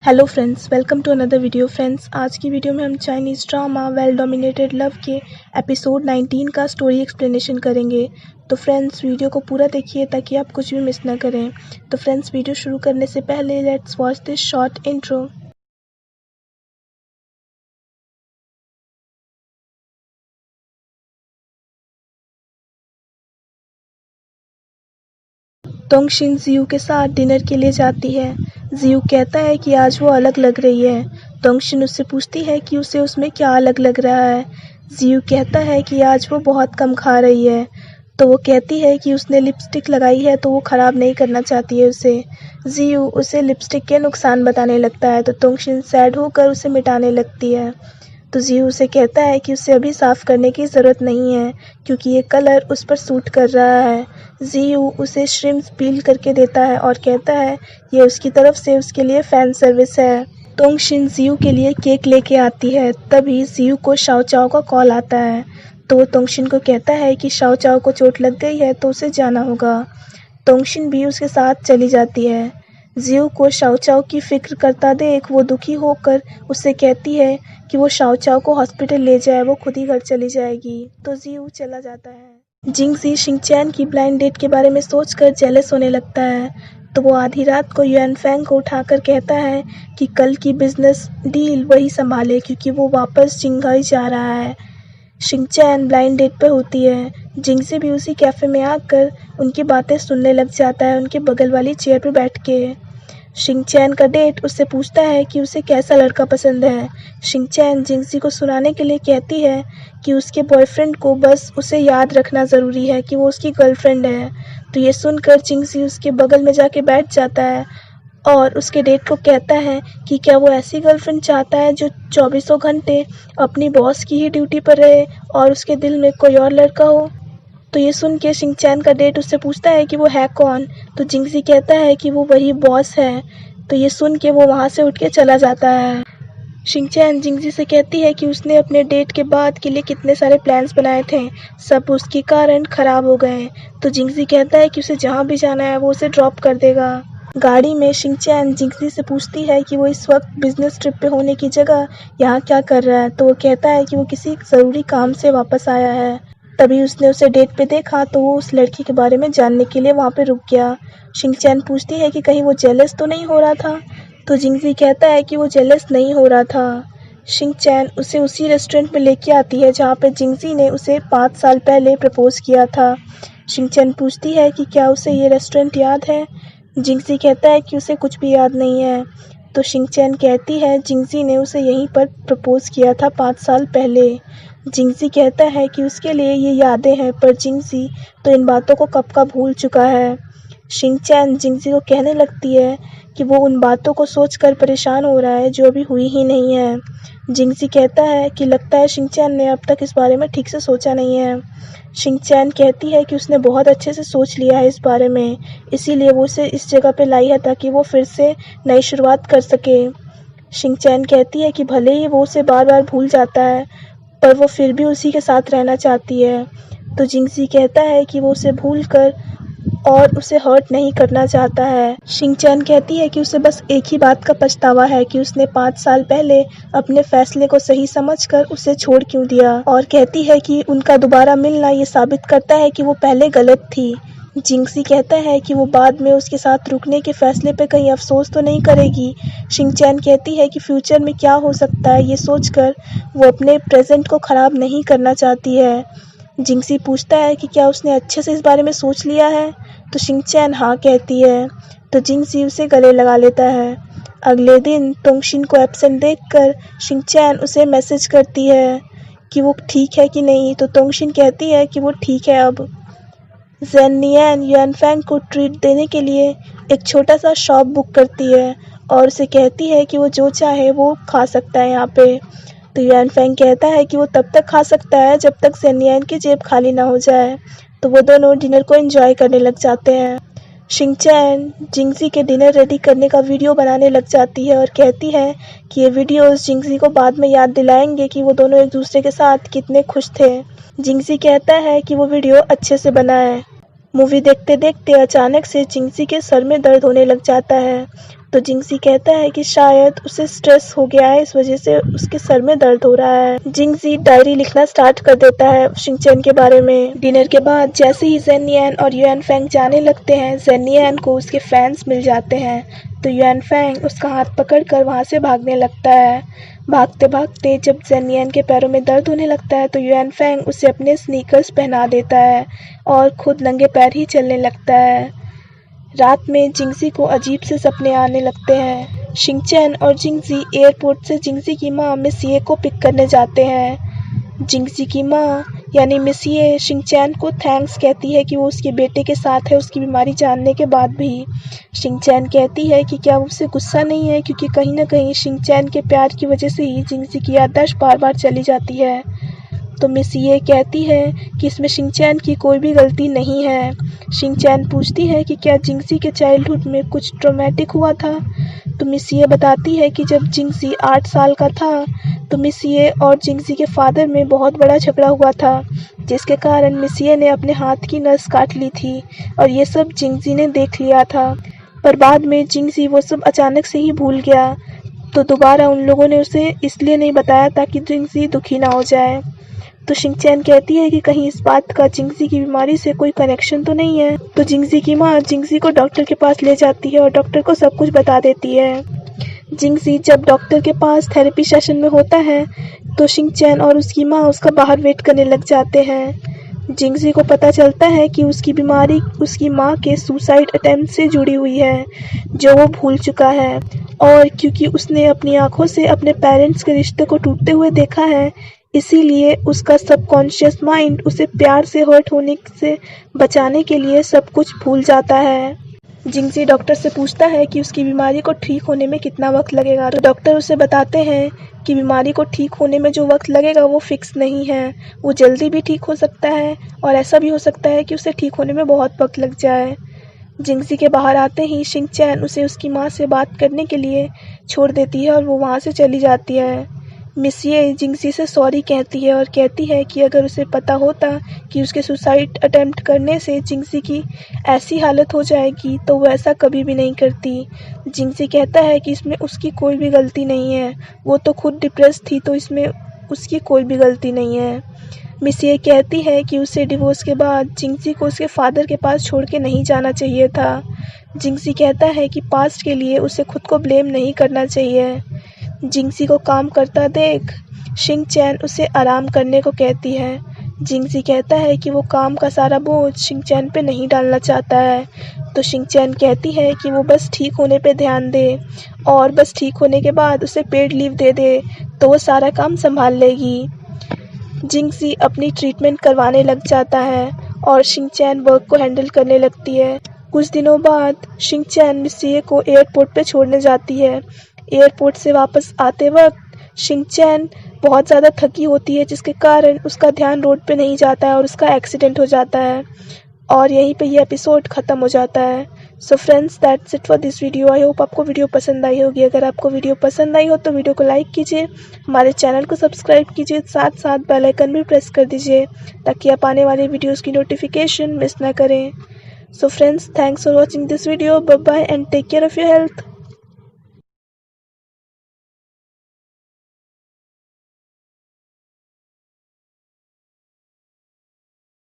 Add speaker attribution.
Speaker 1: Hello friends, welcome to another video. Friends, आज की video में हम Chinese drama well dominated love के एपिसोड 19 का स्टोरी एक्सप्लेनेशन करेंगे। तो फ्रेंड्स, वीडियो को पूरा देखिए ताकि आप कुछ भी मिस ना करें। तो फ्रेंड्स, वीडियो शुरू करने से पहले let's watch this short intro. तोंगशिन जियू के साथ डिनर के लिए जाती है। जियू कहता है कि आज वो अलग लग रही है। तोंगशिन उससे पूछती है कि उसे उसमें क्या अलग लग रहा है। जियू कहता है कि आज वो बहुत कम खा रही है। तो वो कहती है कि उसने लिपस्टिक लगाई है तो वो ख़राब नहीं करना चाहती है उसे। जियू उसे लिपस्टिक के नुकसान बताने लगता है तो तोंगशिन सैड होकर उसे मिटाने लगती है। तो जियू उसे कहता है कि उसे अभी साफ़ करने की ज़रूरत नहीं है क्योंकि ये कलर उस पर सूट कर रहा है। जियू उसे श्रिम्प पील करके देता है और कहता है ये उसकी तरफ से उसके लिए फ़ैन सर्विस है। तोंगशिन जियू के लिए केक लेके आती है। तभी जियू को शाओ चाओ का कॉल आता है। तो वो तोंगशिन को कहता है कि शाओ चाओ को चोट लग गई है तो उसे जाना होगा। तोंगशिन भी उसके साथ चली जाती है। जियू को शाओ चाओ की फिक्र करता देख वो दुखी होकर उससे कहती है कि वो शाओ चाओ को हॉस्पिटल ले जाए, वो खुद ही घर चली जाएगी। तो जियू चला जाता है। जिंगजी शिंगचैन की ब्लाइंड डेट के बारे में सोचकर जेलस होने लगता है। तो वो आधी रात को युआनफैंग को उठाकर कहता है कि कल की बिजनेस डील वही संभाले क्योंकि वो वापस चिंघाई जा रहा है। शिंगचैन ब्लाइंड डेट पर होती है। जिंगजी भी उसी कैफ़े में आकर उनकी बातें सुनने लग जाता है उनके बगल वाली चेयर पर बैठ के। शिंगचैन का डेट उससे पूछता है कि उसे कैसा लड़का पसंद है। शिंगचैन जिंगजी को सुनाने के लिए कहती है कि उसके बॉयफ्रेंड को बस उसे याद रखना ज़रूरी है कि वो उसकी गर्लफ्रेंड है। तो ये सुनकर जिंगजी उसके बगल में जाके बैठ जाता है और उसके डेट को कहता है कि क्या वो ऐसी गर्लफ्रेंड चाहता है जो 24 घंटे अपनी बॉस की ही ड्यूटी पर रहे और उसके दिल में कोई और लड़का हो। तो ये सुन के शिंगचैन का डेट उससे पूछता है कि वो है कौन। तो जिंगजी कहता है कि वो वही बॉस है। तो ये सुन के वो वहाँ से उठ के चला जाता है। शिंगचैन जिंगजी से कहती है कि उसने अपने डेट के बाद के लिए कितने सारे प्लान्स बनाए थे, सब उसके कारण ख़राब हो गए। तो जिंगजी कहता है कि उसे जहाँ भी जाना है वो उसे ड्रॉप कर देगा। गाड़ी में शिंगचैन जिंगजी से पूछती है कि वो इस वक्त बिजनेस ट्रिप पे होने की जगह यहाँ क्या कर रहा है। तो वो कहता है कि वो किसी ज़रूरी काम से वापस आया है। तभी उसने उसे डेट पे देखा तो वो उस लड़की के बारे में जानने के लिए वहाँ पे रुक गया। शिंगचैन पूछती है कि कहीं वो जेलस तो नहीं हो रहा था। तो जिंगजी कहता है कि वो जेलस नहीं हो रहा था। शिंगचैन उसे उसी रेस्टोरेंट में लेके आती है जहाँ पे जिंगजी ने उसे 5 साल पहले प्रपोज किया था। शिंगचैन पूछती है कि क्या उसे ये रेस्टोरेंट याद है। जिंगजी कहता है कि उसे कुछ भी याद नहीं है। तो शिंगचैन कहती है जिंगजी ने उसे यहीं पर प्रपोज किया था 5 साल पहले। जिंगजी कहता है कि उसके लिए ये यादें हैं पर जिंगजी तो इन बातों को कब का भूल चुका है। शिंगचैन जिंगजी को कहने लगती है कि वो उन बातों को सोचकर परेशान हो रहा है जो अभी हुई ही नहीं है। जिंगजी कहता है कि लगता है शिंगचैन ने अब तक इस बारे में ठीक से सोचा नहीं है। शिंगचैन कहती है कि उसने बहुत अच्छे से सोच लिया है इस बारे में, इसीलिए वो उसे इस जगह पे लाई है ताकि वो फिर से नई शुरुआत कर सके। शिंगचैन कहती है कि भले ही वो उसे बार बार भूल जाता है पर वो फिर भी उसी के साथ रहना चाहती है। तो जिंगजी कहता है कि वो उसे भूलकर और उसे हर्ट नहीं करना चाहता है। शिंगचैन कहती है कि उसे बस एक ही बात का पछतावा है कि उसने 5 साल पहले अपने फैसले को सही समझकर उसे छोड़ क्यों दिया, और कहती है कि उनका दोबारा मिलना ये साबित करता है कि वो पहले गलत थी। जिंगजी कहता है कि वो बाद में उसके साथ रुकने के फैसले पर कहीं अफसोस तो नहीं करेगी। शिंगचैन कहती है कि फ्यूचर में क्या हो सकता है ये सोचकर वो अपने प्रेजेंट को ख़राब नहीं करना चाहती है। जिंगजी पूछता है कि क्या उसने अच्छे से इस बारे में सोच लिया है। तो शिंगचैन हाँ कहती है। तो जिंगजी उसे गले लगा लेता है। अगले दिन तोंगशिन को एब्सेंट देखकर शिंगचैन उसे मैसेज करती है कि वो ठीक है कि नहीं। तो तोंगशिन कहती है कि वो ठीक है अब। ज़ेनियन युआनफैंग को ट्रीट देने के लिए एक छोटा सा शॉप बुक करती है और उसे कहती है कि वो जो चाहे वो खा सकता है यहाँ पे। तो युआनफैंग कहता है कि वो तब तक खा सकता है जब तक ज़ेनियन की जेब खाली ना हो जाए। तो वो दोनों डिनर को एंजॉय करने लग जाते हैं। शिंगचैन जिंगजी के डिनर रेडी करने का वीडियो बनाने लग जाती है और कहती है कि ये वीडियोस जिंगजी को बाद में याद दिलाएंगे कि वो दोनों एक दूसरे के साथ कितने खुश थे। जिंगजी कहता है कि वो वीडियो अच्छे से बना है। मूवी देखते देखते अचानक से जिंगजी के सर में दर्द होने लग जाता है। तो जिंगजी कहता है कि शायद उसे स्ट्रेस हो गया है, इस वजह से उसके सर में दर्द हो रहा है। जिंगजी डायरी लिखना स्टार्ट कर देता है शिनचैन के बारे में। डिनर के बाद जैसे ही जेन यान और युआन फेंग जाने लगते हैं, जेन यान को उसके फैंस मिल जाते हैं। तो युआन फेंग उसका हाथ पकड़कर वहां से भागने लगता है। भागते भागते जब जेन यान के पैरों में दर्द होने लगता है तो युआन फेंग उसे अपने स्नीकर्स पहना देता है और खुद नंगे पैर ही चलने लगता है। रात में जिंगजी को अजीब से सपने आने लगते हैं। शिनचैन और जिंगजी एयरपोर्ट से जिंगजी की माँ मिस ये को पिक करने जाते हैं। जिंगजी की माँ यानी मिस ये शिनचैन को थैंक्स कहती है कि वो उसके बेटे के साथ है, उसकी बीमारी जानने के बाद भी। शिनचैन कहती है कि क्या उससे गुस्सा नहीं है, क्योंकि कहीं ना कहीं शिनचैन के प्यार की वजह से ही जिंगजी की याददाश्त बार बार चली जाती है। तो मिस ये कहती है कि इसमें शिनचैन की कोई भी गलती नहीं है। शिनचैन पूछती है कि क्या जिंगजी के चाइल्डहुड में कुछ ट्रॉमेटिक हुआ था। तो मिस ये बताती है कि जब जिंगजी 8 साल का था तो मिस ये और जिंगजी के फादर में बहुत बड़ा झगड़ा हुआ था, जिसके कारण मिस ये ने अपने हाथ की नस काट ली थी और ये सब जिंगजी ने देख लिया था। पर बाद में जिंगजी वो सब अचानक से ही भूल गया। तो दोबारा उन लोगों ने उसे इसलिए नहीं बताया ताकि जिंगजी दुखी ना हो जाए। तो शिनचैन कहती है कि कहीं इस बात का जिंगजी की बीमारी से कोई कनेक्शन तो नहीं है। तो जिंगजी की माँ जिंगजी को डॉक्टर के पास ले जाती है और डॉक्टर को सब कुछ बता देती है। जिंगजी जब डॉक्टर के पास थेरेपी सेशन में होता है तो शिनचैन और उसकी माँ उसका बाहर वेट करने लग जाते हैं। जिंगजी को पता चलता है कि उसकी बीमारी उसकी माँ के सुसाइड अटेम्प्ट से जुड़ी हुई है, जो वो भूल चुका है। और क्योंकि उसने अपनी आंखों से अपने पेरेंट्स के रिश्ते को टूटते हुए देखा है, इसीलिए उसका सबकॉन्शियस माइंड उसे प्यार से हर्ट होने से बचाने के लिए सब कुछ भूल जाता है। जिंगजी डॉक्टर से पूछता है कि उसकी बीमारी को ठीक होने में कितना वक्त लगेगा। तो डॉक्टर उसे बताते हैं कि बीमारी को ठीक होने में जो वक्त लगेगा वो फिक्स नहीं है, वो जल्दी भी ठीक हो सकता है और ऐसा भी हो सकता है कि उसे ठीक होने में बहुत वक्त लग जाए। जिंगजी के बाहर आते ही शिनचैन उसे उसकी माँ से बात करने के लिए छोड़ देती है और वो वहाँ से चली जाती है। मिस ये जिंगजी से सॉरी कहती है और कहती है कि अगर उसे पता होता कि उसके सुसाइड अटेम्प्ट करने से जिंगजी की ऐसी हालत हो जाएगी तो वो ऐसा कभी भी नहीं करती। जिंगजी कहता है कि इसमें उसकी कोई भी गलती नहीं है, वो तो खुद डिप्रेस थी, तो इसमें उसकी कोई भी गलती नहीं है। मिस ये कहती है कि उसे डिवोर्स के बाद जिंगजी को उसके फादर के पास छोड़ के नहीं जाना चाहिए था। जिंगजी कहता है कि पास्ट के लिए उसे खुद को ब्लेम नहीं करना चाहिए। जिंगजी को काम करता देख शिनचैन उसे आराम करने को कहती है। जिंगजी कहता है कि वो काम का सारा बोझ शिनचैन पे नहीं डालना चाहता है। तो शिनचैन कहती है कि वो बस ठीक होने पे ध्यान दे और बस ठीक होने के बाद उसे पेड लीव दे दे तो वो सारा काम संभाल लेगी। जिंगजी अपनी ट्रीटमेंट करवाने लग जाता है और शिनचैन वर्क को हैंडल करने लगती है। कुछ दिनों बाद शिनचैन मिस ये को एयरपोर्ट पे छोड़ने जाती है। एयरपोर्ट से वापस आते वक्त शिनचैन बहुत ज़्यादा थकी होती है, जिसके कारण उसका ध्यान रोड पे नहीं जाता है और उसका एक्सीडेंट हो जाता है और यहीं पे ये एपिसोड ख़त्म हो जाता है। So friends, that's it for this video. I hope आपको वीडियो पसंद आई होगी। अगर आपको वीडियो पसंद आई हो तो वीडियो को लाइक कीजिए, हमारे चैनल को सब्सक्राइब कीजिए, साथ साथ बेल आइकन भी प्रेस कर दीजिए ताकि आप आने वाले वीडियोज़ की नोटिफिकेशन मिस ना करें। So friends, thanks for watching this video. Bye bye and take care of your health.